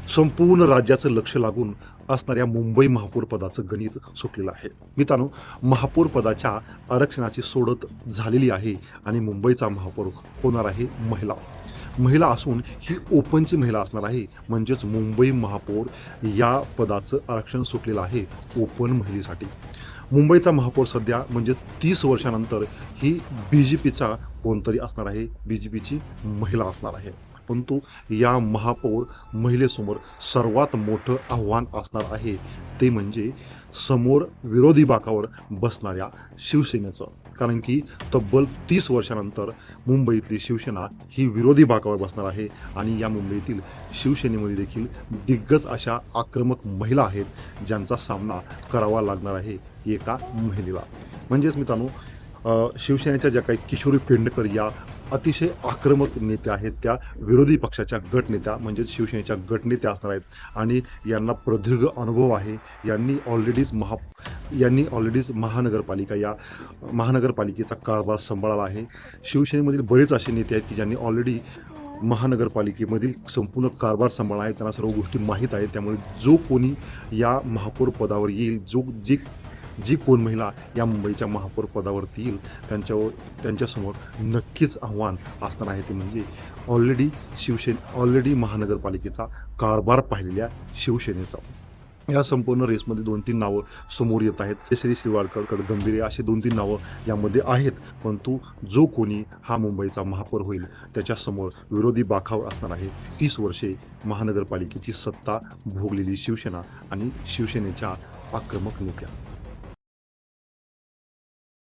संपूर्ण राज्याचं लक्ष लागून असणाऱ्या मुंबई महापौर पदाचं गणित सुटलेलं आहे. मित्रांनो, महापौर पदाच्या आरक्षणाची सोडत झालेली आहे आणि मुंबईचा महापौर होणार आहे महिला. महिला असून ही ओपनची महिला असणार आहे. म्हणजेच मुंबई महापौर या पदाचं आरक्षण सुटलेलं आहे ओपन महिलेसाठी. मुंबईचा महापौर सध्या म्हणजे 30 वर्षानंतर ही BJPचा कोणतरी असणार आहे, BJPची महिला असणार आहे. परंतु या महापौर महिलेसमोर सर्वात मोठं आव्हान असणार आहे ते म्हणजे समोर विरोधी बाकावर बसणाऱ्या शिवसेनेचं. कारण की तब्बल 30 वर्षानंतर मुंबईतली शिवसेना ही विरोधी बाकावर बसणार आहे आणि या मुंबईतील शिवसेनेमध्ये देखील दिग्गज अशा आक्रमक महिला आहेत ज्यांचा सामना करावा लागणार आहे एका महिलेला. म्हणजेच मित्रांनो, शिवसेनेच्या ज्या काही किशोरी पेडणेकर या अतिशय आक्रमक नेत्या आहेत त्या विरोधी पक्षाच्या गटनेत्या म्हणजेच शिवसेनेच्या गटनेत्या असणार आहेत आणि यांना प्रदीर्घ अनुभव आहे. यांनी ऑलरेडीच महानगरपालिकेचा कारभार सांभाळला आहे. शिवसेनेमधील बरेच असे नेते आहेत की ज्यांनी ऑलरेडी महानगरपालिकेमधील संपूर्ण कारभार सांभाळला आहे. त्यांना सर्व गोष्टी माहीत आहेत. त्यामुळे जो कोणी या महापौर पदावर येईल, जी कोण महिला या मुंबईच्या महापौर पदावरती येईल त्यांच्यासमोर नक्कीच आव्हान असणार आहे ते म्हणजे ऑलरेडी महानगरपालिकेचा कारभार पाहिलेल्या शिवसेनेचा. या संपूर्ण रेसमध्ये 2-3 नावं समोर येत आहेत. श्री वाडकर, गंभीरे असे 2-3 नावं यामध्ये आहेत. परंतु जो कोणी हा मुंबईचा महापौर होईल त्याच्यासमोर विरोधी बाकावर असणार आहे 30 वर्षे महानगरपालिकेची सत्ता भोगलेली शिवसेना आणि शिवसेनेच्या आक्रमक नेत्या.